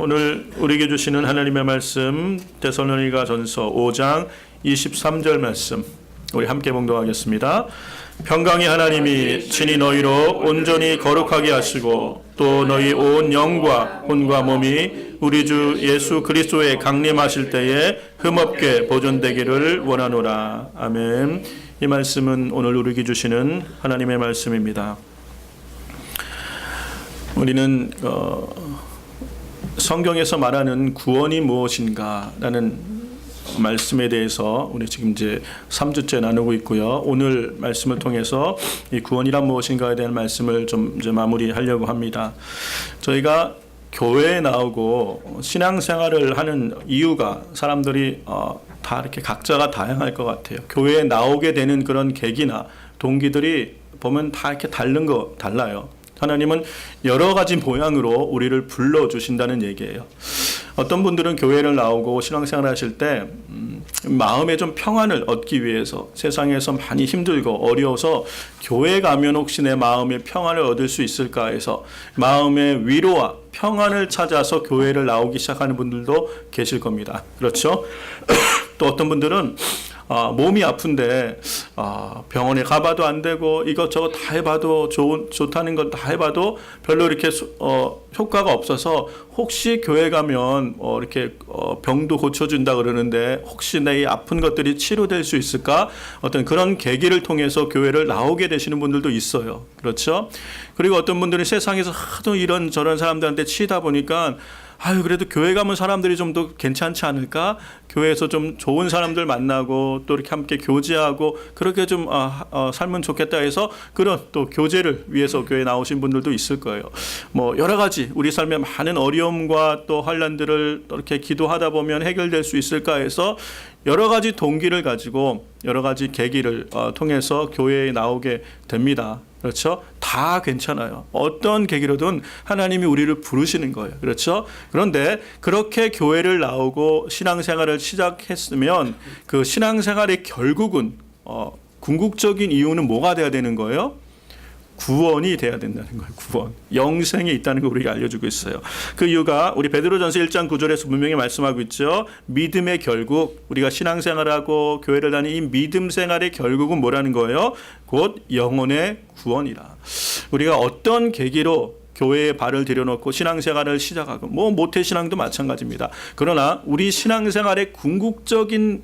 오늘 우리에게 주시는 하나님의 말씀 데살로니가전서 5장 23절 말씀 우리 함께 봉독하겠습니다. 평강의 하나님이 친히 너희로 온전히 거룩하게 하시고 또 너희 온 영과 혼과 몸이 우리 주 예수 그리스도에 강림하실 때에 흠없게 보존되기를 원하노라. 아멘. 이 말씀은 오늘 우리에게 주시는 하나님의 말씀입니다. 우리는 성경에서 말하는 구원이 무엇인가라는 말씀에 대해서 우리 지금 이제 3주째 나누고 있고요. 오늘 말씀을 통해서 이 구원이란 무엇인가에 대한 말씀을 좀 이제 마무리하려고 합니다. 저희가 교회에 나오고 신앙생활을 하는 이유가 사람들이 다 이렇게 각자가 다양할 것 같아요. 교회에 나오게 되는 그런 계기나 동기들이 보면 다 이렇게 달라요. 하나님은 여러 가지 모양으로 우리를 불러주신다는 얘기예요. 어떤 분들은 교회를 나오고 신앙생활 하실 때 마음에 좀 평안을 얻기 위해서 세상에서 많이 힘들고 어려워서 교회 가면 혹시 내 마음에 평안을 얻을 수 있을까 해서 마음의 위로와 평안을 찾아서 교회를 나오기 시작하는 분들도 계실 겁니다. 그렇죠? 또 어떤 분들은 몸이 아픈데 병원에 가봐도 안 되고 이것저것 다 해봐도 좋다는 건 다 해봐도 별로 이렇게 효과가 없어서 혹시 교회 가면 이렇게 병도 고쳐준다 그러는데 혹시 내 아픈 것들이 치료될 수 있을까? 어떤 그런 계기를 통해서 교회를 나오게 되시는 분들도 있어요. 그렇죠? 그리고 어떤 분들이 세상에서 하도 이런 저런 사람들한테 치이다 보니까 그래도 교회 가면 사람들이 좀 더 괜찮지 않을까? 교회에서 좀 좋은 사람들 만나고 또 이렇게 함께 교제하고 그렇게 좀 살면 좋겠다 해서 그런 또 교제를 위해서 교회에 나오신 분들도 있을 거예요. 뭐 여러 가지 우리 삶에 많은 어려움과 또 환난들을 이렇게 기도하다 보면 해결될 수 있을까 해서 여러 가지 동기를 가지고 여러 가지 계기를 통해서 교회에 나오게 됩니다. 그렇죠? 다 괜찮아요. 어떤 계기로든 하나님이 우리를 부르시는 거예요. 그렇죠? 그런데 그렇게 교회를 나오고 신앙생활을 시작했으면 그 신앙생활의 결국은 궁극적인 이유는 뭐가 돼야 되는 거예요? 구원이 돼야 된다는 거예요. 구원. 영생이 있다는 걸 우리가 알려주고 있어요. 그 이유가 우리 베드로전서 1장 9절에서 분명히 말씀하고 있죠. 믿음의 결국, 우리가 신앙생활하고 교회를 다니는 이 믿음 생활의 결국은 뭐라는 거예요? 곧 영혼의 구원이라. 우리가 어떤 계기로 교회에 발을 들여놓고 신앙생활을 시작하고 모태신앙도 마찬가지입니다. 그러나 우리 신앙생활의 궁극적인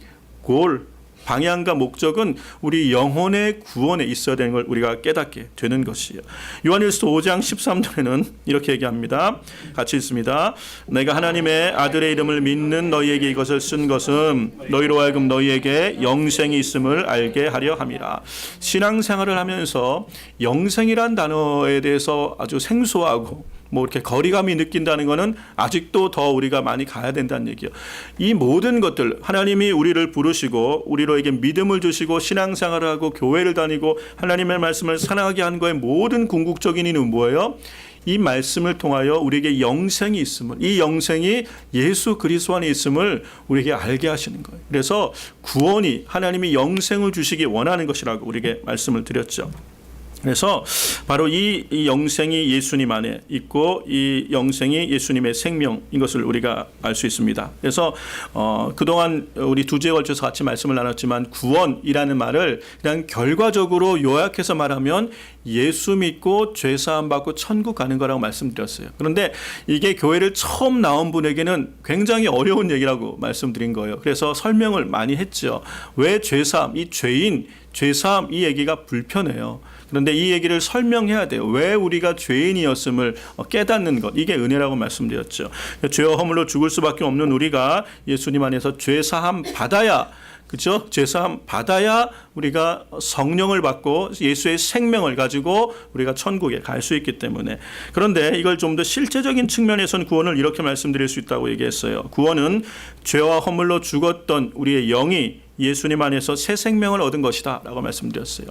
방향과 목적은 우리 영혼의 구원에 있어야 되는 걸 우리가 깨닫게 되는 것이에요. 요한일서 5장 13절에는 이렇게 얘기합니다. 같이 읽습니다. 내가 하나님의 아들의 이름을 믿는 너희에게 이것을 쓴 것은 너희로 하여금 너희에게 영생이 있음을 알게 하려 함이라. 신앙생활을 하면서 영생이란 단어에 대해서 아주 생소하고 이렇게 거리감이 느낀다는 것은 아직도 더 우리가 많이 가야 된다는 얘기예요. 이 모든 것들 하나님이 우리를 부르시고 우리로에게 믿음을 주시고 신앙생활을 하고 교회를 다니고 하나님의 말씀을 사랑하게 하는 거의 모든 궁극적인 이유는 뭐예요? 이 말씀을 통하여 우리에게 영생이 있음을, 이 영생이 예수 그리스도 안에 있음을 우리에게 알게 하시는 거예요. 그래서 구원이 하나님이 영생을 주시기 원하는 것이라고 우리에게 말씀을 드렸죠. 그래서 바로 이 영생이 예수님 안에 있고 이 영생이 예수님의 생명인 것을 우리가 알 수 있습니다. 그래서 그동안 우리 2주에 걸쳐서 같이 말씀을 나눴지만 구원이라는 말을 그냥 결과적으로 요약해서 말하면 예수 믿고 죄사함 받고 천국 가는 거라고 말씀드렸어요. 그런데 이게 교회를 처음 나온 분에게는 굉장히 어려운 얘기라고 말씀드린 거예요. 그래서 설명을 많이 했죠. 왜 죄사함, 이 죄인, 죄사함 이 얘기가 불편해요. 그런데 이 얘기를 설명해야 돼요. 왜 우리가 죄인이었음을 깨닫는 것, 이게 은혜라고 말씀드렸죠. 죄와 허물로 죽을 수밖에 없는 우리가 예수님 안에서 죄사함 받아야, 그렇죠? 죄사함 받아야 우리가 성령을 받고 예수의 생명을 가지고 우리가 천국에 갈 수 있기 때문에. 그런데 이걸 좀 더 실제적인 측면에서는 구원을 이렇게 말씀드릴 수 있다고 얘기했어요. 구원은 죄와 허물로 죽었던 우리의 영이 예수님 안에서 새 생명을 얻은 것이다 라고 말씀드렸어요.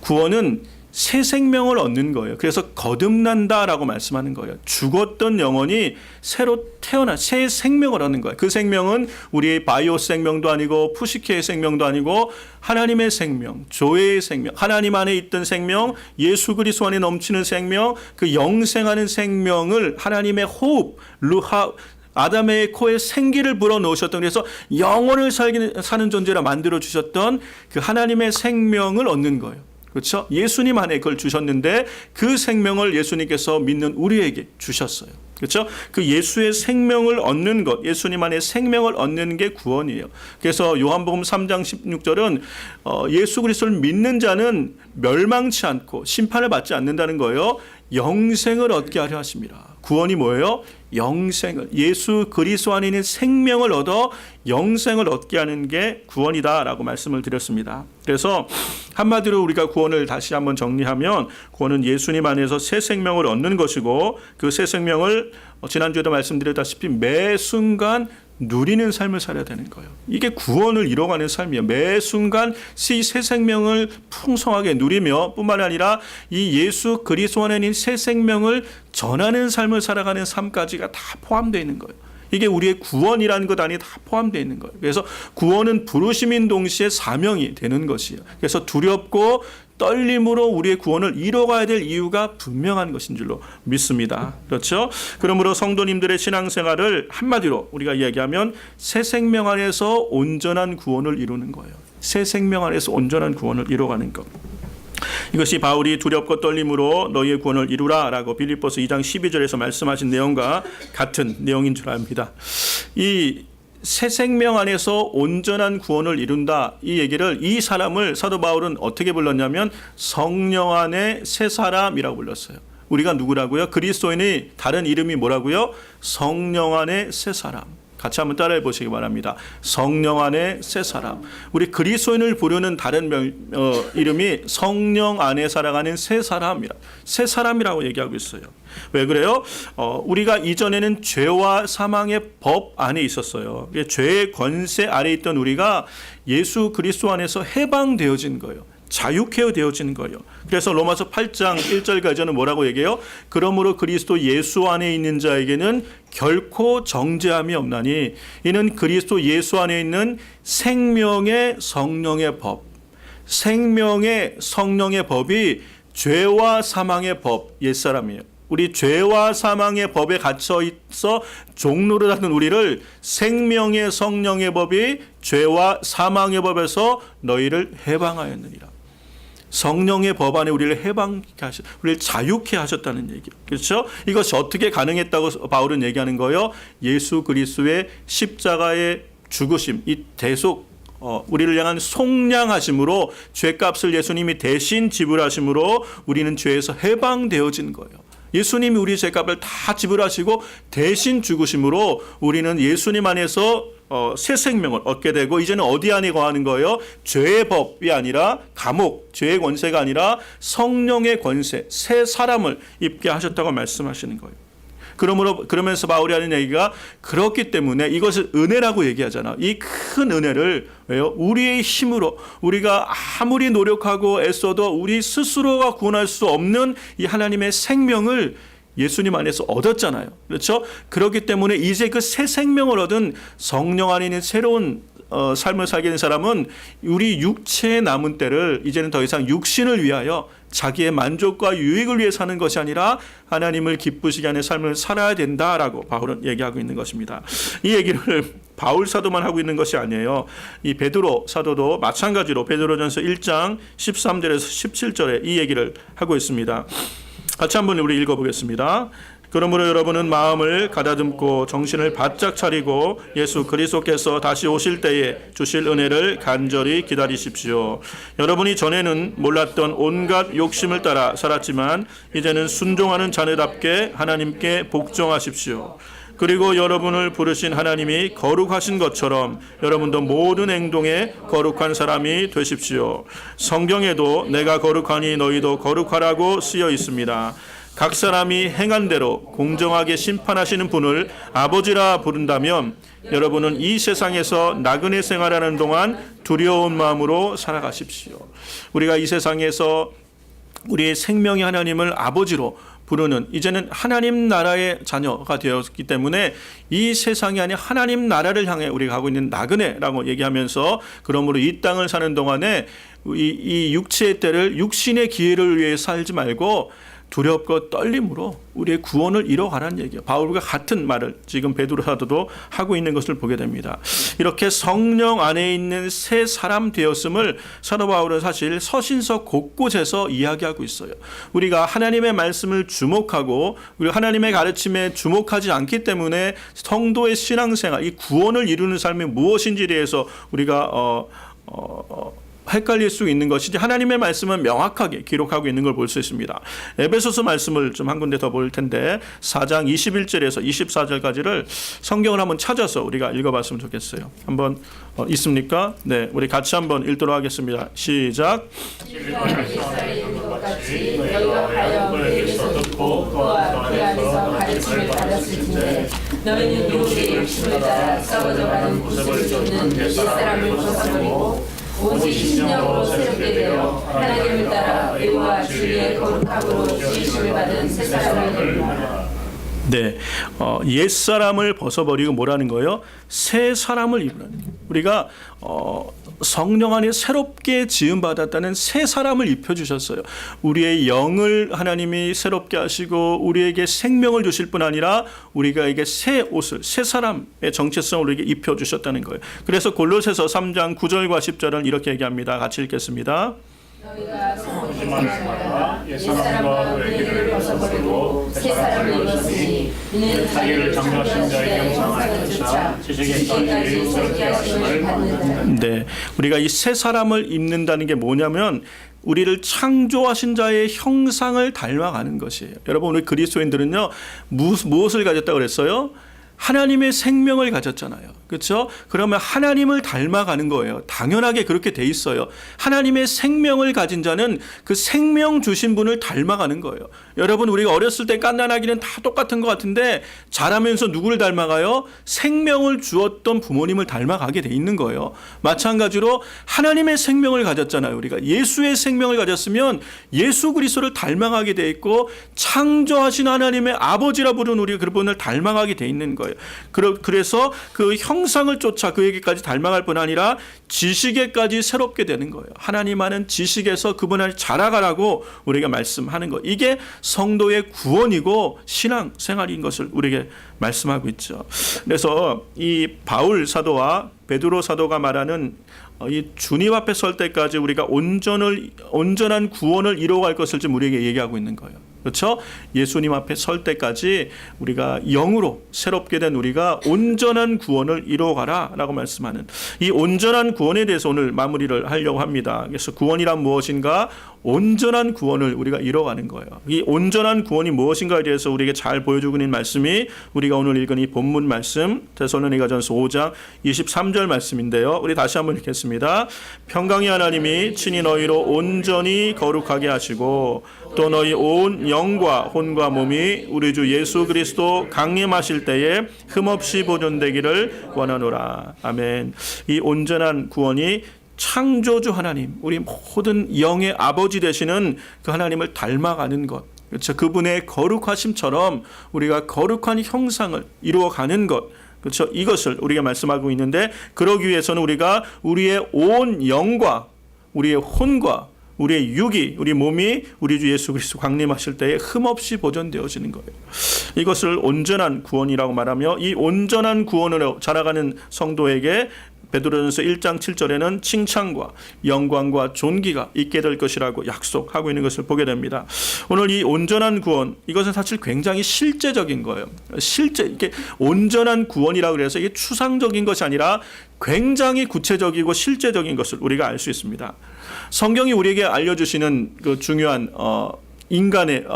구원은 새 생명을 얻는 거예요. 그래서 거듭난다라고 말씀하는 거예요. 죽었던 영혼이 새로 태어나 새 생명을 얻는 거예요. 그 생명은 우리의 바이오 생명도 아니고 푸시케의 생명도 아니고 하나님의 생명, 조회의 생명, 하나님 안에 있던 생명, 예수 그리스도 안에 넘치는 생명, 그 영생하는 생명을 하나님의 호흡, 루하, 아담의 코에 생기를 불어넣으셨던, 그래서 영혼을 사는 존재라 만들어 주셨던 그 하나님의 생명을 얻는 거예요. 그렇죠? 예수님 안에 그걸 주셨는데 그 생명을 예수님께서 믿는 우리에게 주셨어요. 그렇죠? 그 예수의 생명을 얻는 것, 예수님 안에 생명을 얻는 게 구원이에요. 그래서 요한복음 3장 16절은 예수 그리스도를 믿는 자는 멸망치 않고 심판을 받지 않는다는 거예요. 영생을 얻게 하려 하십니다. 구원이 뭐예요? 영생을, 예수 그리스도 안에 있는 생명을 얻어 영생을 얻게 하는 게 구원이다라고 말씀을 드렸습니다. 그래서 한마디로 우리가 구원을 다시 한번 정리하면, 구원은 예수님 안에서 새 생명을 얻는 것이고, 그 새 생명을 지난주에도 말씀드렸다시피 매 순간 누리는 삶을 살아야 되는 거예요. 이게 구원을 이뤄가는 삶이에요. 매 순간 새 생명을 풍성하게 누리며, 뿐만 아니라 이 예수 그리스도 안에 있는 새 생명을 전하는 삶을 살아가는 삶까지가 다 포함되어 있는 거예요. 이게 우리의 구원이라는 것 안에 다 포함되어 있는 거예요. 그래서 구원은 부르심인 동시에 사명이 되는 것이에요. 그래서 두렵고 떨림으로 우리의 구원을 이뤄가야 될 이유가 분명한 것인 줄로 믿습니다. 그렇죠? 그러므로 성도님들의 신앙생활을 한마디로 우리가 이야기하면 새 생명 안에서 온전한 구원을 이루는 거예요. 새 생명 안에서 온전한 구원을 이뤄가는 것. 이것이 바울이 두렵고 떨림으로 너희의 구원을 이루라 라고 빌립보서 2장 12절에서 말씀하신 내용과 같은 내용인 줄 압니다. 이 새 생명 안에서 온전한 구원을 이룬다, 이 얘기를, 이 사람을 사도 바울은 어떻게 불렀냐면 성령 안에 새 사람이라고 불렀어요. 우리가 누구라고요? 그리스도인의 다른 이름이 뭐라고요? 성령 안에 새 사람. 같이 한번 따라해 보시기 바랍니다. 성령 안에 새 사람. 우리 그리스도인을 부르는 다른 이름이 성령 안에 살아가는 새 사람이라고 얘기하고 있어요. 왜 그래요? 우리가 이전에는 죄와 사망의 법 안에 있었어요. 죄의 권세 아래 있던 우리가 예수 그리스도 안에서 해방되어진 거예요. 자유케 되어진 거예요. 그래서 로마서 8장 1절까지는 뭐라고 얘기해요? 그러므로 그리스도 예수 안에 있는 자에게는 결코 정죄함이 없나니 이는 그리스도 예수 안에 있는 생명의 성령의 법, 생명의 성령의 법이 죄와 사망의 법, 옛사람이에요. 우리 죄와 사망의 법에 갇혀 있어 종로를 하는 우리를 생명의 성령의 법이 죄와 사망의 법에서 너희를 해방하였느니라. 성령의 법 안에 우리를 우리를 자유케 하셨다는 얘기예요. 그렇죠? 이것이 어떻게 가능했다고 바울은 얘기하는 거예요? 예수 그리스도의 십자가의 죽으심, 이 대속, 우리를 향한 속량하심으로, 죄값을 예수님이 대신 지불하심으로 우리는 죄에서 해방되어진 거예요. 예수님이 우리 죄값을 다 지불하시고 대신 죽으심으로 우리는 예수님 안에서 새 생명을 얻게 되고, 이제는 어디 안에 거하는 거예요? 죄의 법이 아니라 감옥, 죄의 권세가 아니라 성령의 권세, 새 사람을 입게 하셨다고 말씀하시는 거예요. 그러면서 바울이 하는 얘기가, 그렇기 때문에 이것을 은혜라고 얘기하잖아. 이 큰 은혜를, 왜요? 우리의 힘으로, 우리가 아무리 노력하고 애써도 우리 스스로가 구원할 수 없는 이 하나님의 생명을 예수님 안에서 얻었잖아요. 그렇죠? 그렇기 때문에 이제 그 새 생명을 얻은 성령 안에 있는 새로운 삶을 살게 된 사람은 우리 육체의 남은 때를 이제는 더 이상 육신을 위하여 자기의 만족과 유익을 위해 사는 것이 아니라 하나님을 기쁘시게 하는 삶을 살아야 된다라고 바울은 얘기하고 있는 것입니다. 이 얘기를 바울 사도만 하고 있는 것이 아니에요. 이 베드로 사도도 마찬가지로 베드로전서 1장 13절에서 17절에 이 얘기를 하고 있습니다. 같이 한번 우리 읽어보겠습니다. 그러므로 여러분은 마음을 가다듬고 정신을 바짝 차리고 예수 그리스도께서 다시 오실 때에 주실 은혜를 간절히 기다리십시오. 여러분이 전에는 몰랐던 온갖 욕심을 따라 살았지만 이제는 순종하는 자녀답게 하나님께 복종하십시오. 그리고 여러분을 부르신 하나님이 거룩하신 것처럼 여러분도 모든 행동에 거룩한 사람이 되십시오. 성경에도 내가 거룩하니 너희도 거룩하라고 쓰여 있습니다. 각 사람이 행한 대로 공정하게 심판하시는 분을 아버지라 부른다면 여러분은 이 세상에서 나그네 생활하는 동안 두려운 마음으로 살아가십시오. 우리가 이 세상에서 우리의 생명의 하나님을 아버지로 부르는, 이제는 하나님 나라의 자녀가 되었기 때문에 이 세상이 아닌 하나님 나라를 향해 우리가 가고 있는 나그네라고 얘기하면서, 그러므로 이 땅을 사는 동안에 이 육체의 때를 육신의 기회를 위해 살지 말고 두렵고 떨림으로 우리의 구원을 이뤄가라는 얘기예요. 바울과 같은 말을 지금 베드로 사도도 하고 있는 것을 보게 됩니다. 이렇게 성령 안에 있는 새 사람 되었음을 사도 바울은 사실 서신서 곳곳에서 이야기하고 있어요. 우리가 하나님의 말씀을 주목하고 우리가 하나님의 가르침에 주목하지 않기 때문에 성도의 신앙생활, 이 구원을 이루는 삶이 무엇인지에 대해서 우리가 헷갈릴 수 있는 것이지, 하나님의 말씀은 명확하게 기록하고 있는 걸 볼 수 있습니다. 에베소서 말씀을 좀 한 군데 더 볼 텐데 4장 21절에서 24절까지를 성경을 한번 찾아서 우리가 읽어봤으면 좋겠어요. 한번 있습니까? 네, 우리 같이 한번 읽도록 하겠습니다. 시작. 너희는 유혹의 욕심을 따라 썩어져가는 구습을 쫓는 옛사람을 벗어버리고 오직 신령으로 새롭게 되어 하나님을 따라 의와 진리의 거룩함으로 지으심을 받은 새 사람을 이루라. 네, 옛사람을 벗어버리고 뭐라는 거예요? 새 사람을 이루라는 거예요. 우리가 성령 안에 새롭게 지음받았다는 새 사람을 입혀주셨어요. 우리의 영을 하나님이 새롭게 하시고 우리에게 생명을 주실 뿐 아니라 우리가에게 새 옷을, 새 사람의 정체성을 우리에게 입혀주셨다는 거예요. 그래서 골로새서 3장 9절과 10절은 이렇게 얘기합니다. 같이 읽겠습니다. 너희가 성령과 옛사람과 의를 벗어버리고 새 사람을 입었으니 이는 자기를 창조하신 자의 형상을 쫓아 지식에까지 새롭게 하심을 받는다. 네, 우리가 이 새 사람을 입는다는 게 뭐냐면 우리를 창조하신 자의 형상을 닮아가는 것이에요. 여러분, 우리 그리스도인들은요 무엇을 가졌다고 그랬어요? 하나님의 생명을 가졌잖아요. 그렇죠? 그러면 하나님을 닮아가는 거예요. 당연하게 그렇게 돼 있어요. 하나님의 생명을 가진 자는 그 생명 주신 분을 닮아가는 거예요. 여러분, 우리가 어렸을 때 깐난아기는 다 똑같은 것 같은데 자라면서 누구를 닮아가요? 생명을 주었던 부모님을 닮아가게 돼 있는 거예요. 마찬가지로 하나님의 생명을 가졌잖아요. 우리가 예수의 생명을 가졌으면 예수 그리스도를 닮아가게 돼 있고 창조하신 하나님의 아버지라 부르는 우리가 그분을 닮아가게 돼 있는 거예요. 그래서 그 형상을 쫓아 그에게까지 닮아갈 뿐 아니라 지식에까지 새롭게 되는 거예요. 하나님 아는 지식에서 그분을 자라가라고 우리가 말씀하는 거. 이게 성도의 구원이고 신앙 생활인 것을 우리에게 말씀하고 있죠. 그래서 이 바울 사도와 베드로 사도가 말하는 이 주님 앞에 설 때까지 우리가 온전한 구원을 이루어갈 것을 지금 우리에게 얘기하고 있는 거예요. 그렇죠? 예수님 앞에 설 때까지 우리가 영으로 새롭게 된 우리가 온전한 구원을 이루어가라 라고 말씀하는 이 온전한 구원에 대해서 오늘 마무리를 하려고 합니다. 그래서 구원이란 무엇인가? 온전한 구원을 우리가 이뤄가는 거예요. 이 온전한 구원이 무엇인가에 대해서 우리에게 잘 보여주고 있는 말씀이 우리가 오늘 읽은 이 본문 말씀 데살로니가전서 5장 23절 말씀인데요. 우리 다시 한번 읽겠습니다. 평강의 하나님이 친히 너희로 온전히 거룩하게 하시고 또 너희 온 영과 혼과 몸이 우리 주 예수 그리스도 강림하실 때에 흠없이 보존되기를 원하노라. 아멘. 이 온전한 구원이 창조주 하나님, 우리 모든 영의 아버지 되시는 그 하나님을 닮아가는 것, 그렇죠? 그분의 거룩하심처럼 우리가 거룩한 형상을 이루어가는 것, 그렇죠? 이것을 우리가 말씀하고 있는데, 그러기 위해서는 우리가 우리의 온 영과 우리의 혼과 우리의 육이, 우리 몸이 우리 주 예수 그리스도 강림하실 때에 흠없이 보존되어지는 거예요. 이것을 온전한 구원이라고 말하며, 이 온전한 구원으로 자라가는 성도에게 베드로전서 1장 7절에는 칭찬과 영광과 존귀가 있게 될 것이라고 약속하고 있는 것을 보게 됩니다. 오늘 이 온전한 구원, 이것은 사실 굉장히 실제적인 거예요. 이게 온전한 구원이라고 해서 이게 추상적인 것이 아니라 굉장히 구체적이고 실제적인 것을 우리가 알 수 있습니다. 성경이 우리에게 알려주시는 그 중요한 인간의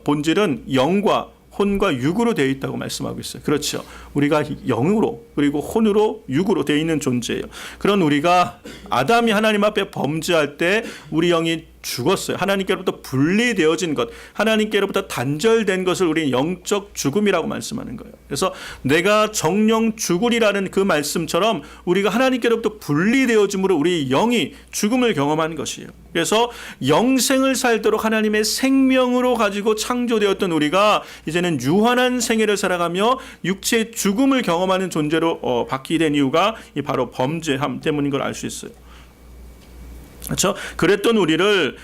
본질은 영과 혼과 육으로 되어 있다고 말씀하고 있어요. 그렇죠. 우리가 영으로 그리고 혼으로 육으로 되어 있는 존재예요. 그런 우리가 아담이 하나님 앞에 범죄할 때 우리 영이 죽었어요. 하나님께로부터 분리되어진 것, 하나님께로부터 단절된 것을 우리 영적 죽음이라고 말씀하는 거예요. 그래서 내가 정령 죽으리라는 그 말씀처럼 우리가 하나님께로부터 분리되어짐으로 우리 영이 죽음을 경험하는 것이에요. 그래서 영생을 살도록 하나님의 생명으로 가지고 창조되었던 우리가 이제는 유한한 생애를 살아가며 육체의 죽음을 경험하는 존재로 바뀌게 된 이유가 바로 범죄함 때문인 걸 알 수 있어요. 그렇죠? 그랬던 우리를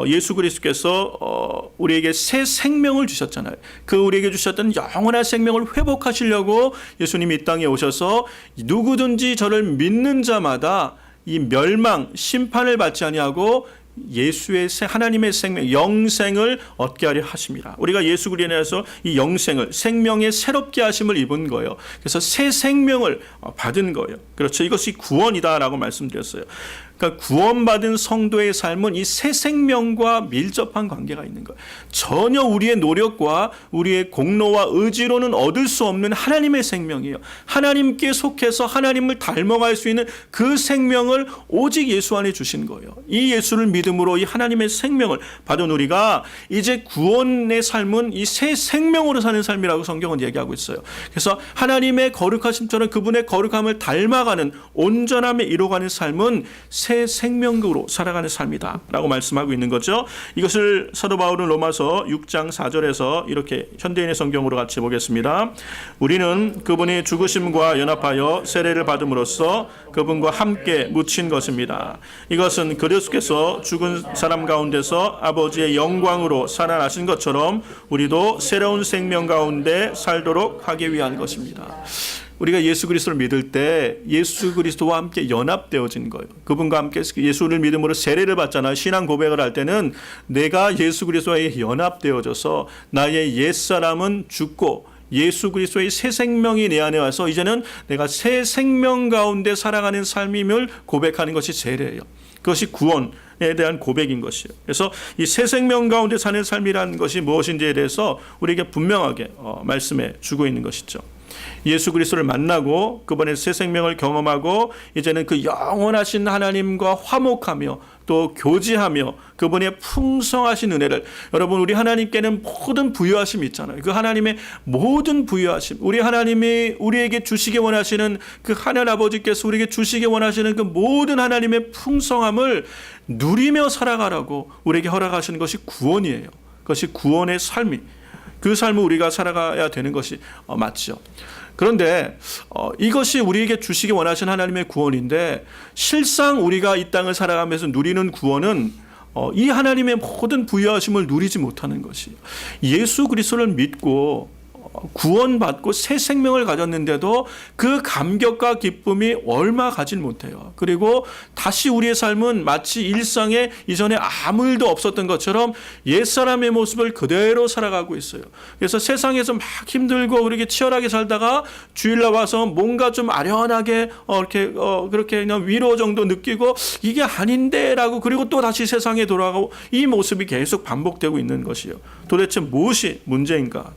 예수 그리스도께서 우리에게 새 생명을 주셨잖아요. 그 우리에게 주셨던 영원한 생명을 회복하시려고 예수님이 이 땅에 오셔서 누구든지 저를 믿는 자마다 이 멸망, 심판을 받지 아니하고 예수의 하나님의 생명, 영생을 얻게 하려 하십니다. 우리가 예수 그리스도에 대해서 이 영생을, 생명의 새롭게 하심을 입은 거예요. 그래서 새 생명을 받은 거예요. 그렇죠. 이것이 구원이다라고 말씀드렸어요. 그러니까 구원받은 성도의 삶은 이 새 생명과 밀접한 관계가 있는 거예요. 전혀 우리의 노력과 우리의 공로와 의지로는 얻을 수 없는 하나님의 생명이에요. 하나님께 속해서 하나님을 닮아갈 수 있는 그 생명을 오직 예수 안에 주신 거예요. 이 예수를 믿음으로 이 하나님의 생명을 받은 우리가 이제 구원의 삶은 이 새 생명으로 사는 삶이라고 성경은 얘기하고 있어요. 그래서 하나님의 거룩하심처럼 그분의 거룩함을 닮아가는 온전함에 이뤄가는 삶은 새 생명으로 살아가는 삶이다 라고 말씀하고 있는 거죠. 이것을 사도 바울은 로마서 6장 4절에서 이렇게 현대인의 성경으로 같이 보겠습니다. 우리는 그분의 죽으심과 연합하여 세례를 받음으로써 그분과 함께 묻힌 것입니다. 이것은 그리스도께서 죽은 사람 가운데서 아버지의 영광으로 살아나신 것처럼 우리도 새로운 생명 가운데 살도록 하기 위한 것입니다. 우리가 예수 그리스도를 믿을 때 예수 그리스도와 함께 연합되어진 거예요. 그분과 함께 예수를 믿음으로 세례를 받잖아요. 신앙 고백을 할 때는 내가 예수 그리스도와 연합되어져서 나의 옛사람은 죽고 예수 그리스도의 새 생명이 내 안에 와서 이제는 내가 새 생명 가운데 살아가는 삶임을 고백하는 것이 세례예요. 그것이 구원에 대한 고백인 것이에요. 그래서 이 새 생명 가운데 사는 삶이라는 것이 무엇인지에 대해서 우리에게 분명하게 말씀해 주고 있는 것이죠. 예수 그리스도를 만나고 그분의 새 생명을 경험하고 이제는 그 영원하신 하나님과 화목하며 또 교제하며 그분의 풍성하신 은혜를, 여러분 우리 하나님께는 모든 부유하심이 있잖아요. 그 하나님의 모든 부유하심, 우리 하나님이 우리에게 주시기 원하시는 그 하나님 아버지께서 우리에게 주시기 원하시는 그 모든 하나님의 풍성함을 누리며 살아가라고 우리에게 허락하시는 것이 구원이에요. 그것이 구원의 삶이, 그 삶을 우리가 살아가야 되는 것이 맞죠. 그런데 이것이 우리에게 주시기 원하시는 하나님의 구원인데 실상 우리가 이 땅을 살아가면서 누리는 구원은 이 하나님의 모든 부유하심을 누리지 못하는 것이에요. 예수 그리스도를 믿고 구원받고 새 생명을 가졌는데도 그 감격과 기쁨이 얼마 가진 못해요. 그리고 다시 우리의 삶은 마치 일상에 이전에 아무 일도 없었던 것처럼 옛사람의 모습을 그대로 살아가고 있어요. 그래서 세상에서 막 힘들고 그렇게 치열하게 살다가 주일날 와서 뭔가 좀 아련하게 그렇게 그냥 위로 정도 느끼고 이게 아닌데라고, 그리고 또 다시 세상에 돌아가고, 이 모습이 계속 반복되고 있는 것이에요. 도대체 무엇이 문제인가?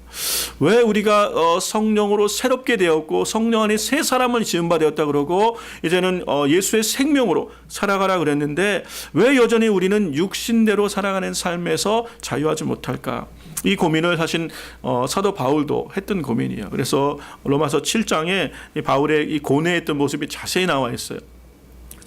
왜 우리가 성령으로 새롭게 되었고 성령 안에 새 사람을 지은 바 되었다 그러고 이제는 예수의 생명으로 살아가라 그랬는데 왜 여전히 우리는 육신대로 살아가는 삶에서 자유하지 못할까? 이 고민을 사실 사도 바울도 했던 고민이에요. 그래서 로마서 7장에 바울의 이 고뇌했던 모습이 자세히 나와 있어요.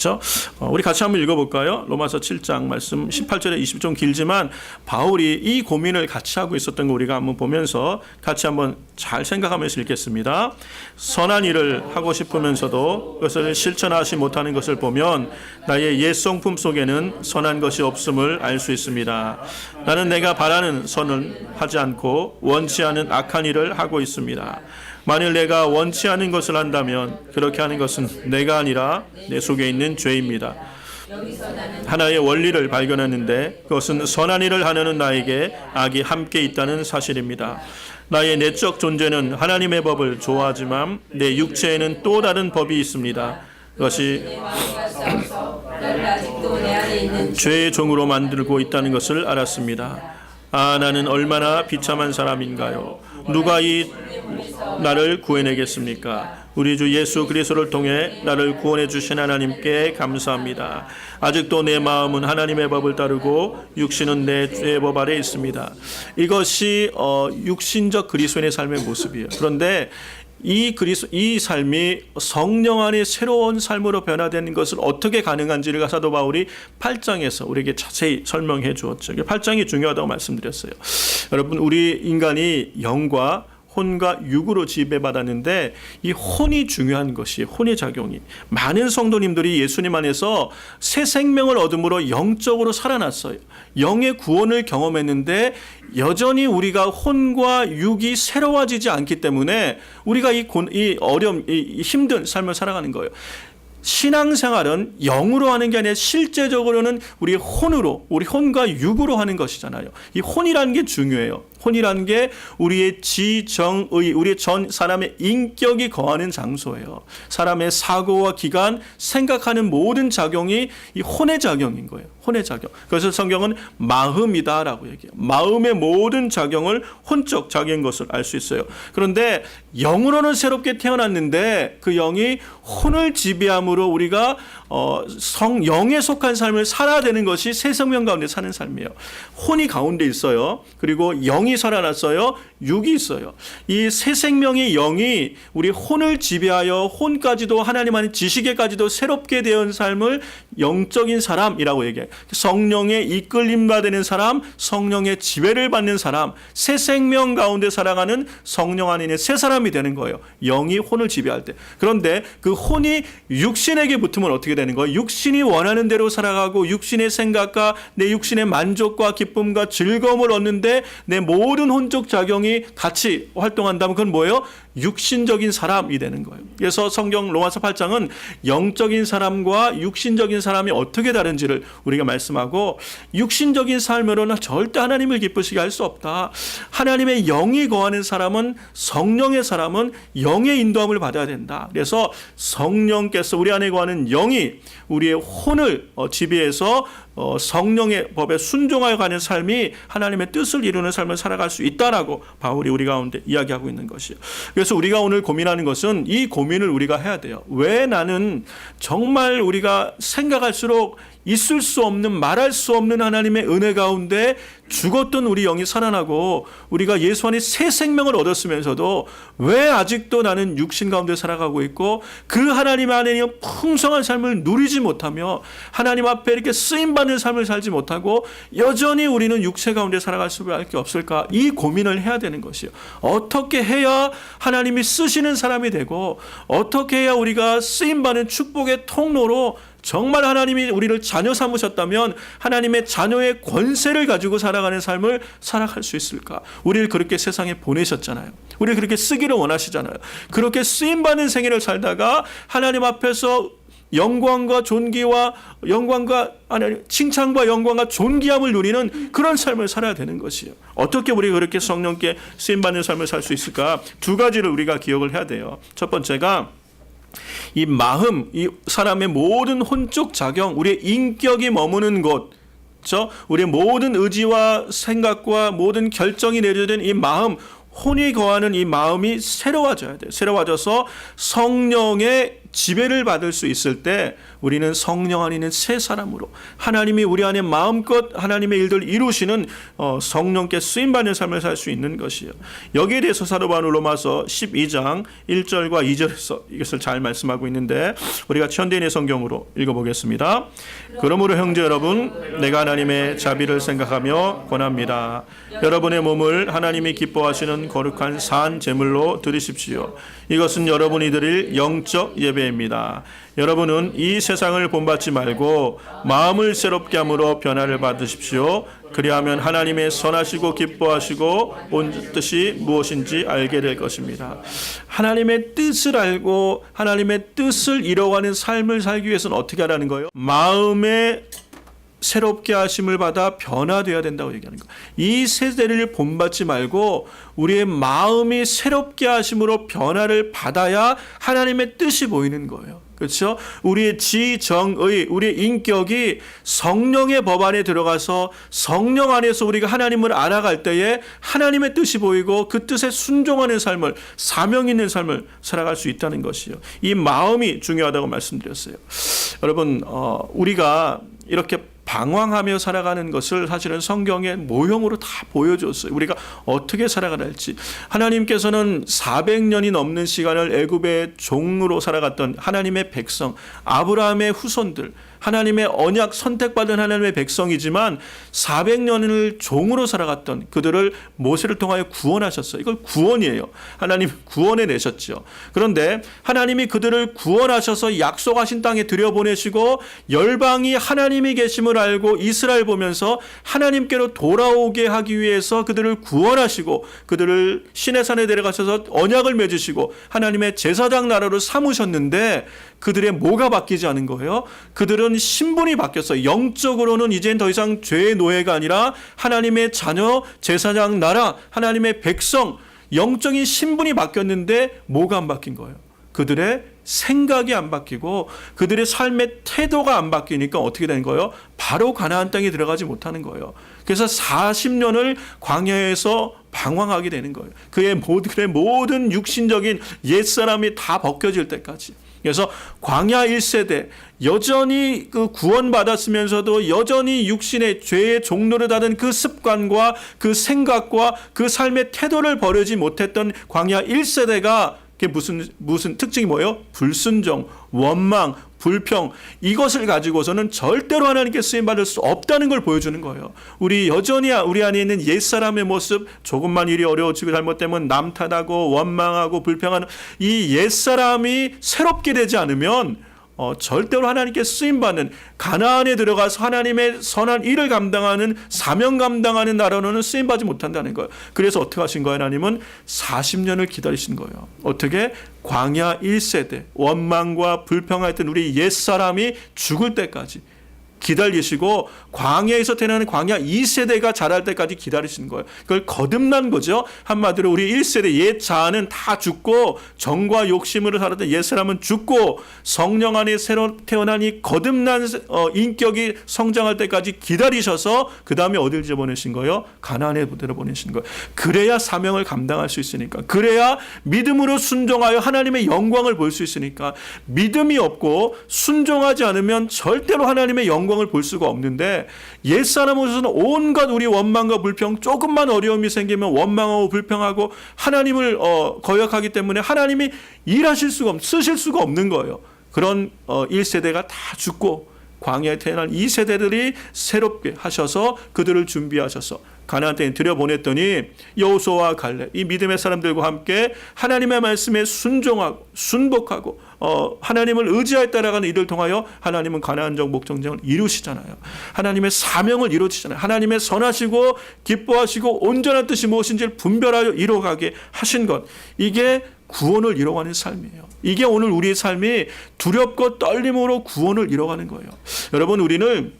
그렇죠? 우리 같이 한번 읽어볼까요? 로마서 7장 말씀 18절에 20절 좀 길지만 바울이 이 고민을 같이 하고 있었던 거 우리가 한번 보면서 같이 한번 잘 생각하면서 읽겠습니다. 선한 일을 하고 싶으면서도 그것을 실천하지 못하는 것을 보면 나의 옛 성품 속에는 선한 것이 없음을 알 수 있습니다. 나는 내가 바라는 선을 하지 않고 원치 않은 악한 일을 하고 있습니다. 만일 내가 원치 않은 것을 한다면 그렇게 하는 것은 내가 아니라 내 속에 있는 죄입니다. 하나의 원리를 발견하는데 그것은 선한 일을 하려는 나에게 악이 함께 있다는 사실입니다. 나의 내적 존재는 하나님의 법을 좋아하지만 내 육체에는 또 다른 법이 있습니다. 그것이 죄의 종으로 만들고 있다는 것을 알았습니다. 아, 나는 얼마나 비참한 사람인가요? 누가 나를 구해내겠습니까? 우리 주 예수 그리스도를 통해 나를 구원해 주신 하나님께 감사합니다. 아직도 내 마음은 하나님의 법을 따르고 육신은 내 죄의 법 아래 있습니다. 이것이 육신적 그리스도인의 삶의 모습이에요. 그런데 이 삶이 성령 안에 새로운 삶으로 변화되는 것을 어떻게 가능한지를 사도 바울이 8장에서 우리에게 자세히 설명해 주었죠. 8장이 중요하다고 말씀드렸어요. 여러분, 우리 인간이 영과 혼과 육으로 지배받았는데 이 혼이 중요한 것이 혼의 작용이 많은 성도님들이 예수님 안에서 새 생명을 얻음으로 영적으로 살아났어요. 영의 구원을 경험했는데 여전히 우리가 혼과 육이 새로워지지 않기 때문에 우리가 이 어려움, 이 힘든 삶을 살아가는 거예요. 신앙생활은 영으로 하는 게 아니라 실제적으로는 우리 혼과 육으로 하는 것이잖아요. 이 혼이라는 게 중요해요. 혼이라는 게 우리의 지정의, 우리의 전 사람의 인격이 거하는 장소예요. 사람의 사고와 기간, 생각하는 모든 작용이 이 혼의 작용인 거예요. 혼의 작용. 그래서 성경은 마음이다라고 얘기해요. 마음의 모든 작용을 혼적 작용인 것을 알 수 있어요. 그런데 영으로는 새롭게 태어났는데 그 영이 혼을 지배함으로 우리가 영에 속한 삶을 살아야 되는 것이 새 생명 가운데 사는 삶이에요. 혼이 가운데 있어요. 그리고 영이 살아났어요. 육이 있어요. 이 새 생명의 영이 우리 혼을 지배하여 혼까지도 하나님 안의 지식에까지도 새롭게 되어 삶을 영적인 사람이라고 얘기해요. 성령의 이끌림과 되는 사람, 성령의 지배를 받는 사람, 새 생명 가운데 살아가는 성령 안에 있는 새 사람이 되는 거예요. 영이 혼을 지배할 때. 그런데 그 혼이 육신에게 붙으면 어떻게 되는 거예요? 육신이 원하는 대로 살아가고 육신의 생각과 내 육신의 만족과 기쁨과 즐거움을 얻는데 내 모든 혼적 작용이 같이 활동한다면 그건 뭐예요? 육신적인 사람이 되는 거예요. 그래서 성경 로마서 8장은 영적인 사람과 육신적인 사람이 어떻게 다른지를 우리가 말씀하고 육신적인 삶으로는 절대 하나님을 기쁘시게 할 수 없다. 하나님의 영이 거하는 사람은 성령의 사람은 영의 인도함을 받아야 된다. 그래서 성령께서 우리 안에 거하는 영이 우리의 혼을 지배해서 성령의 법에 순종하여 가는 삶이 하나님의 뜻을 이루는 삶을 살아갈 수 있다라고 바울이 우리 가운데 이야기하고 있는 것이에요. 그래서 우리가 오늘 고민하는 것은 이 고민을 우리가 해야 돼요. 왜 나는 정말 우리가 생각할수록 있을 수 없는 말할 수 없는 하나님의 은혜 가운데 죽었던 우리 영이 살아나고 우리가 예수 안에 새 생명을 얻었으면서도 왜 아직도 나는 육신 가운데 살아가고 있고 그 하나님 안에 있는 풍성한 삶을 누리지 못하며 하나님 앞에 이렇게 쓰임받는 삶을 살지 못하고 여전히 우리는 육체 가운데 살아갈 수밖에 없을까? 이 고민을 해야 되는 것이에요. 어떻게 해야 하나님이 쓰시는 사람이 되고 어떻게 해야 우리가 쓰임받는 축복의 통로로 정말 하나님이 우리를 자녀 삼으셨다면 하나님의 자녀의 권세를 가지고 살아가는 삶을 살아갈 수 있을까? 우리를 그렇게 세상에 보내셨잖아요. 우리를 그렇게 쓰기를 원하시잖아요. 그렇게 쓰임받는 생애를 살다가 하나님 앞에서 영광과 존귀와 칭찬과 영광과 존귀함을 누리는 그런 삶을 살아야 되는 것이에요. 어떻게 우리가 그렇게 성령께 쓰임받는 삶을 살 수 있을까? 두 가지를 우리가 기억을 해야 돼요. 첫 번째가 이 마음, 이 사람의 모든 혼적 작용, 우리의 인격이 머무는 곳, 우리의 모든 의지와 생각과 모든 결정이 내려진 이 마음, 혼이 거하는 이 마음이 새로워져야 돼요. 새로워져서 성령의 지배를 받을 수 있을 때 우리는 성령 안에 있는 새 사람으로 하나님이 우리 안에 마음껏 하나님의 일들을 이루시는 성령께 쓰임받는 삶을 살 수 있는 것이에요. 여기에 대해서 사도 바울 로마서 12장 1절과 2절에서 이것을 잘 말씀하고 있는데 우리가 현대인의 성경으로 읽어보겠습니다. 그러므로 형제 여러분, 내가 하나님의 자비를 생각하며 권합니다. 여러분의 몸을 하나님이 기뻐하시는 거룩한 산 제물로 드리십시오. 이것은 여러분이 드릴 영적 예배입니다. 여러분은 이 세상을 본받지 말고 마음을 새롭게 함으로 변화를 받으십시오. 그리하면 하나님의 선하시고 기뻐하시고 온 뜻이 무엇인지 알게 될 것입니다. 하나님의 뜻을 알고 하나님의 뜻을 이뤄가는 삶을 살기 위해서는 어떻게 하라는 거예요? 마음의 새롭게 하심을 받아 변화되어야 된다고 얘기하는 거예요. 이 세대를 본받지 말고 우리의 마음이 새롭게 하심으로 변화를 받아야 하나님의 뜻이 보이는 거예요. 그렇죠? 우리의 지정의, 우리의 인격이 성령의 법 안에 들어가서 성령 안에서 우리가 하나님을 알아갈 때에 하나님의 뜻이 보이고 그 뜻에 순종하는 삶을, 사명 있는 삶을 살아갈 수 있다는 것이요. 이 마음이 중요하다고 말씀드렸어요. 여러분, 우리가 이렇게 방황하며 살아가는 것을 사실은 성경의 모형으로 다 보여줬어요. 우리가 어떻게 살아가야 할지. 하나님께서는 400년이 넘는 시간을 애굽의 종으로 살아갔던 하나님의 백성, 아브라함의 후손들, 하나님의 언약 선택받은 하나님의 백성이지만 400년을 종으로 살아갔던 그들을 모세를 통하여 구원하셨어요. 이걸 구원이에요. 하나님 구원해 내셨죠. 그런데 하나님이 그들을 구원하셔서 약속하신 땅에 들여보내시고 열방이 하나님이 계심을 알고 이스라엘 보면서 하나님께로 돌아오게 하기 위해서 그들을 구원하시고 그들을 시내산에 데려가셔서 언약을 맺으시고 하나님의 제사장 나라로 삼으셨는데 그들의 뭐가 바뀌지 않은 거예요? 그들은 신분이 바뀌었어요. 영적으로는 이젠 더 이상 죄의 노예가 아니라 하나님의 자녀, 제사장 나라, 하나님의 백성, 영적인 신분이 바뀌었는데 뭐가 안 바뀐 거예요? 그들의 생각이 안 바뀌고 그들의 삶의 태도가 안 바뀌니까 어떻게 된 거예요? 바로 가나안 땅에 들어가지 못하는 거예요. 그래서 40년을 광야에서 방황하게 되는 거예요. 그의 모든 육신적인 옛사람이 다 벗겨질 때까지. 그래서 광야 1세대 여전히 그 구원받았으면서도 여전히 육신의 죄의 종로를 닫은 그 습관과 그 생각과 그 삶의 태도를 버리지 못했던 광야 1세대가 그게 무슨 특징이 뭐예요? 불순종, 원망, 불평, 이것을 가지고서는 절대로 하나님께 쓰임받을 수 없다는 걸 보여주는 거예요. 우리 여전히 우리 안에 있는 옛사람의 모습, 조금만 일이 어려워지고 잘못되면 남 탓하고 원망하고 불평하는 이 옛사람이 새롭게 되지 않으면 절대로 하나님께 쓰임받는 가나안에 들어가서 하나님의 선한 일을 감당하는 사명 감당하는 나라로는 쓰임받지 못한다는 거예요. 그래서 어떻게 하신 거예요? 하나님은 40년을 기다리신 거예요. 어떻게? 광야 1세대 원망과 불평하였던 우리 옛사람이 죽을 때까지 기다리시고 광야에서 태어나는 광야 2세대가 자랄 때까지 기다리신 거예요. 그걸 거듭난 거죠. 한마디로 우리 1세대 옛 자아는 다 죽고 정과 욕심으로 살았던 옛 사람은 죽고 성령 안에 새로 태어난 이 거듭난 인격이 성장할 때까지 기다리셔서 그 다음에 어딜 보내신 거예요? 가나안에 보내신 거예요. 그래야 사명을 감당할 수 있으니까. 그래야 믿음으로 순종하여 하나님의 영광을 볼 수 있으니까. 믿음이 없고 순종하지 않으면 절대로 하나님의 영광을 볼 수가 없는데 옛사람으로서는 온갖 우리 원망과 불평, 조금만 어려움이 생기면 원망하고 불평하고 하나님을 거역하기 때문에 하나님이 일하실 수가 쓰실 수가 없는 거예요. 그런 1세대가 다 죽고 광야에 태어난 2세대들이 새롭게 하셔서 그들을 준비하셔서 가나안 땅에 들여보냈더니 여호수아와 갈렙 이 믿음의 사람들과 함께 하나님의 말씀에 순종하고 순복하고 하나님을 의지하여 따라가는 이들 통하여 하나님은 가나안적 목적정을 이루시잖아요. 하나님의 사명을 이루시잖아요. 하나님의 선하시고 기뻐하시고 온전한 뜻이 무엇인지를 분별하여 이루어가게 하신 것, 이게 구원을 이뤄가는 삶이에요. 이게 오늘 우리의 삶이 두렵고 떨림으로 구원을 이뤄가는 거예요. 여러분, 우리는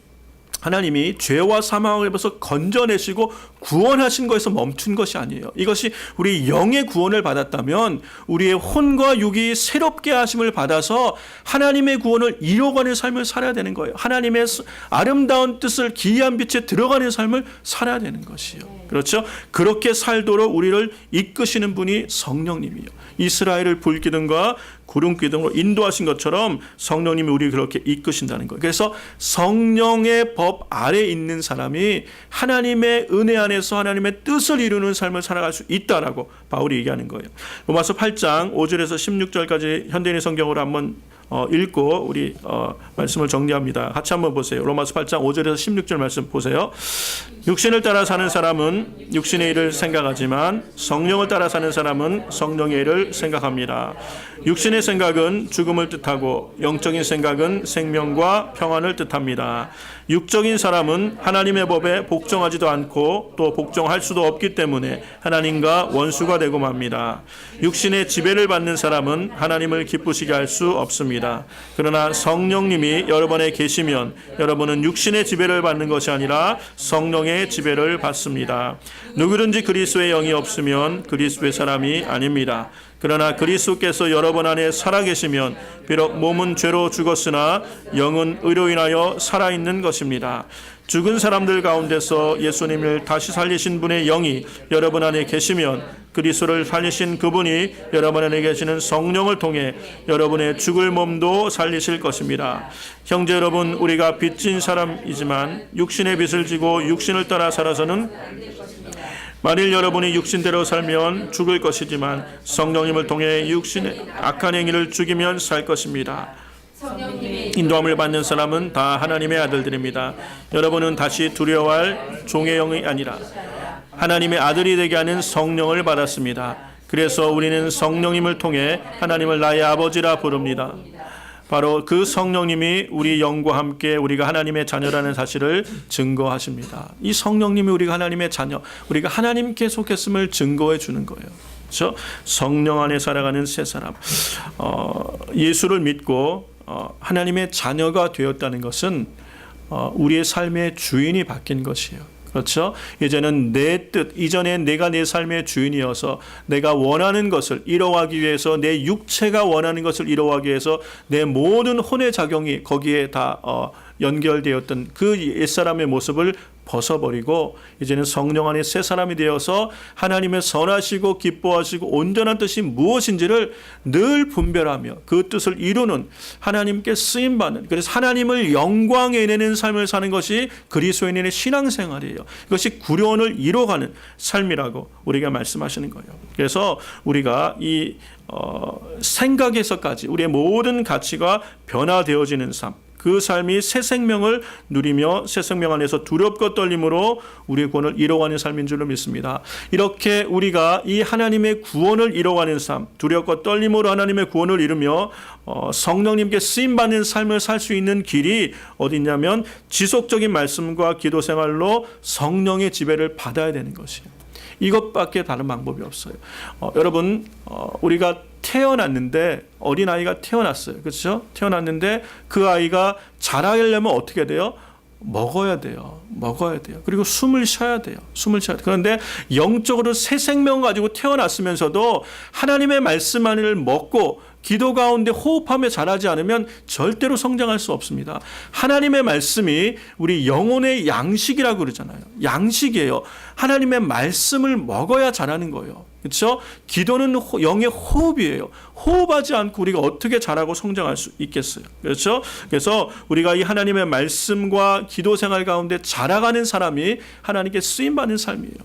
하나님이 죄와 사망에서 건져내시고 구원하신 것에서 멈춘 것이 아니에요. 이것이 우리 영의 구원을 받았다면 우리의 혼과 육이 새롭게 하심을 받아서 하나님의 구원을 이뤄가는 삶을 살아야 되는 거예요. 하나님의 아름다운 뜻을 기이한 빛에 들어가는 삶을 살아야 되는 것이에요. 그렇죠? 그렇게 살도록 우리를 이끄시는 분이 성령님이에요. 이스라엘을 불기둥과 구름기둥으로 인도하신 것처럼 성령님이 우리를 그렇게 이끄신다는 거예요. 그래서 성령의 법 아래에 있는 사람이 하나님의 은혜 안에서 하나님의 뜻을 이루는 삶을 살아갈 수 있다라고 바울이 얘기하는 거예요. 로마서 8장 5절에서 16절까지 현대인의 성경으로 한번 읽고 우리 말씀을 정리합니다. 같이 한번 보세요. 로마서 8장 5절에서 16절 말씀 보세요. 육신을 따라 사는 사람은 육신의 일을 생각하지만 성령을 따라 사는 사람은 성령의 일을 생각합니다. 육신의 생각은 죽음을 뜻하고 영적인 생각은 생명과 평안을 뜻합니다. 육적인 사람은 하나님의 법에 복종하지도 않고 또 복종할 수도 없기 때문에 하나님과 원수가 되고 맙니다. 육신의 지배를 받는 사람은 하나님을 기쁘시게 할 수 없습니다. 그러나 성령님이 여러분에 계시면 여러분은 육신의 지배를 받는 것이 아니라 성령의 지배를 받습니다. 누구든지 그리스도의 영이 없으면 그리스도의 사람이 아닙니다. 그러나 그리스도께서 여러분 안에 살아계시면 비록 몸은 죄로 죽었으나 영은 의로 인하여 살아있는 것입니다. 죽은 사람들 가운데서 예수님을 다시 살리신 분의 영이 여러분 안에 계시면 그리스도를 살리신 그분이 여러분 안에 계시는 성령을 통해 여러분의 죽을 몸도 살리실 것입니다. 형제 여러분, 우리가 빚진 사람이지만 육신의 빚을 지고 육신을 따라 살아서는 만일 여러분이 육신대로 살면 죽을 것이지만 성령님을 통해 육신의 악한 행위를 죽이면 살 것입니다. 성령님이 인도함을 받는 사람은 다 하나님의 아들들입니다. 여러분은 다시 두려워할 종의 영이 아니라 하나님의 아들이 되게 하는 성령을 받았습니다. 그래서 우리는 성령님을 통해 하나님을 나의 아버지라 부릅니다. 바로 그 성령님이 우리 영과 함께 우리가 하나님의 자녀라는 사실을 증거하십니다. 이 성령님이 우리가 하나님의 자녀, 우리가 하나님께 속했음을 증거해 주는 거예요. 그렇죠? 성령 안에 살아가는 새 사람, 예수를 믿고 하나님의 자녀가 되었다는 것은 우리의 삶의 주인이 바뀐 것이에요. 그렇죠? 이제는 내 뜻, 이전에 내가 내 삶의 주인이어서 내가 원하는 것을 이뤄가기 위해서, 내 육체가 원하는 것을 이뤄가기 위해서 내 모든 혼의 작용이 거기에 다 연결되었던 그 옛사람의 모습을 벗어버리고 이제는 성령 안에 새 사람이 되어서 하나님의 선하시고 기뻐하시고 온전한 뜻이 무엇인지를 늘 분별하며 그 뜻을 이루는, 하나님께 쓰임받는, 그래서 하나님을 영광에 내는 삶을 사는 것이 그리스도인의 신앙생활이에요. 이것이 구원을 이뤄가는 삶이라고 우리가 말씀하시는 거예요. 그래서 우리가 이 생각에서까지 우리의 모든 가치가 변화되어지는 삶, 그 삶이 새 생명을 누리며 새 생명 안에서 두렵고 떨림으로 우리의 구원을 이뤄가는 삶인 줄로 믿습니다. 이렇게 우리가 이 하나님의 구원을 이뤄가는 삶, 두렵고 떨림으로 하나님의 구원을 이루며 성령님께 쓰임받는 삶을 살 수 있는 길이 어디 있냐면 지속적인 말씀과 기도 생활로 성령의 지배를 받아야 되는 것이에요. 이것밖에 다른 방법이 없어요. 여러분, 우리가 태어났는데, 어린아이가 태어났어요. 그렇죠? 태어났는데 그 아이가 자라려면 어떻게 돼요? 먹어야 돼요. 그리고 숨을 쉬어야 돼요. 그런데 영적으로 새 생명 가지고 태어났으면서도 하나님의 말씀만을 먹고 기도 가운데 호흡하며 자라지 않으면 절대로 성장할 수 없습니다. 하나님의 말씀이 우리 영혼의 양식이라고 그러잖아요. 양식이에요. 하나님의 말씀을 먹어야 자라는 거예요. 그렇죠? 기도는 영의 호흡이에요. 호흡하지 않고 우리가 어떻게 자라고 성장할 수 있겠어요? 그렇죠? 그래서 우리가 이 하나님의 말씀과 기도 생활 가운데 자라가는 사람이 하나님께 쓰임 받는 삶이에요.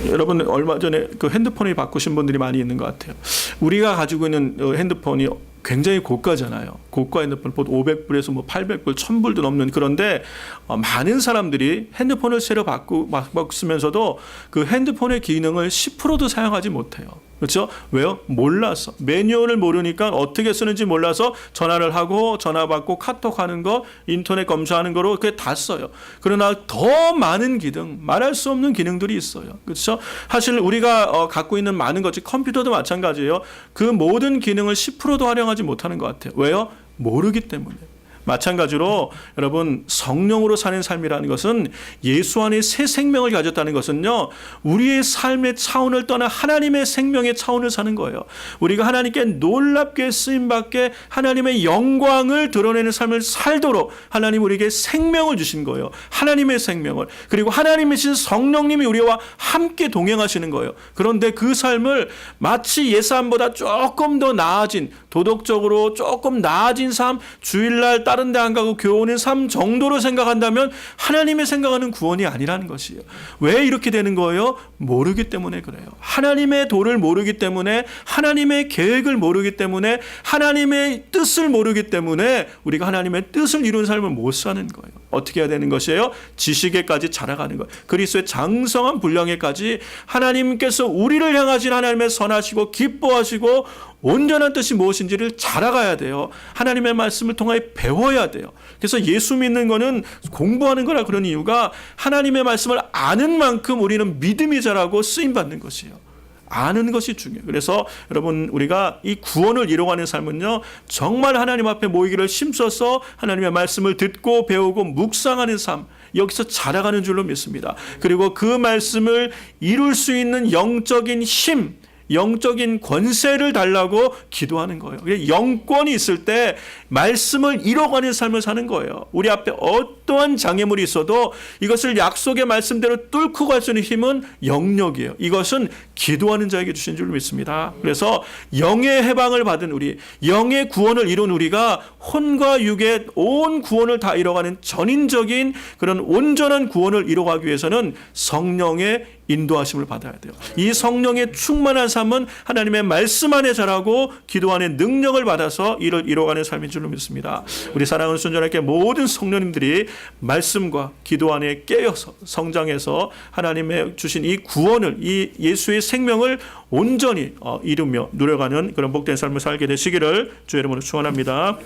여러분 얼마 전에 그 핸드폰을 바꾸신 분들이 많이 있는 것 같아요. 우리가 가지고 있는 핸드폰이 굉장히 고가잖아요. 고가 핸드폰, 보통 500불에서 뭐 800불, 1000불도 넘는, 그런데 많은 사람들이 핸드폰을 새로 바꾸면서도 그 핸드폰의 기능을 10%도 사용하지 못해요. 그렇죠? 왜요? 몰라서. 매뉴얼을 모르니까 어떻게 쓰는지 몰라서 전화를 하고 전화 받고 카톡하는 거, 인터넷 검사하는 거로 그게 다 써요. 그러나 더 많은 기능, 말할 수 없는 기능들이 있어요. 그렇죠? 사실 우리가 갖고 있는 많은 것이, 컴퓨터도 마찬가지예요. 그 모든 기능을 10%도 활용하지 못하는 것 같아요. 왜요? 모르기 때문에. 마찬가지로 여러분, 성령으로 사는 삶이라는 것은, 예수 안에 새 생명을 가졌다는 것은요, 우리의 삶의 차원을 떠나 하나님의 생명의 차원을 사는 거예요. 우리가 하나님께 놀랍게 쓰임받게 하나님의 영광을 드러내는 삶을 살도록 하나님 우리에게 생명을 주신 거예요. 하나님의 생명을. 그리고 하나님이신 성령님이 우리와 함께 동행하시는 거예요. 그런데 그 삶을 마치 옛사람보다 조금 더 나아진, 도덕적으로 조금 나아진 삶, 주일날 다른 데 안 가고 교훈의 삶 정도로 생각한다면 하나님의 생각하는 구원이 아니라는 것이에요. 왜 이렇게 되는 거예요? 모르기 때문에 그래요. 하나님의 도를 모르기 때문에, 하나님의 계획을 모르기 때문에, 하나님의 뜻을 모르기 때문에 우리가 하나님의 뜻을 이룬 삶을 못 사는 거예요. 어떻게 해야 되는 것이에요? 지식에까지 자라가는 거예요. 그리스도의 장성한 분량에까지 하나님께서 우리를 향하신 하나님의 선하시고 기뻐하시고 온전한 뜻이 무엇인지를 자라가야 돼요. 하나님의 말씀을 통하여 배워야 돼요. 그래서 예수 믿는 거는 공부하는 거라 그런 이유가, 하나님의 말씀을 아는 만큼 우리는 믿음이 자라고 쓰임받는 것이에요. 아는 것이 중요해요. 그래서 여러분, 우리가 이 구원을 이뤄가는 삶은요, 정말 하나님 앞에 모이기를 힘써서 하나님의 말씀을 듣고 배우고 묵상하는 삶, 여기서 자라가는 줄로 믿습니다. 그리고 그 말씀을 이룰 수 있는 영적인 힘, 영적인 권세를 달라고 기도하는 거예요. 영권이 있을 때 말씀을 이뤄가는 삶을 사는 거예요. 우리 앞에 어떠한 장애물이 있어도 이것을 약속의 말씀대로 뚫고 갈 수 있는 힘은 영력이에요. 이것은 기도하는 자에게 주신 줄 믿습니다. 그래서 영의 해방을 받은 우리, 영의 구원을 이룬 우리가 혼과 육의 온 구원을 다 이뤄가는 전인적인 그런 온전한 구원을 이뤄가기 위해서는 성령의 인도하심을 받아야 돼요. 이 성령의 충만한 삶은 하나님의 말씀 안에 자라고 기도 안에 능력을 받아서 이를 이뤄가는 삶인 줄로 믿습니다. 우리 사랑하는 순전하게 모든 성령님들이 말씀과 기도 안에 깨어서 성장해서 하나님의 주신 이 구원을, 이 예수의 생명을 온전히 이루며 누려가는 그런 복된 삶을 살게 되시기를 주의 이름으로 축원합니다.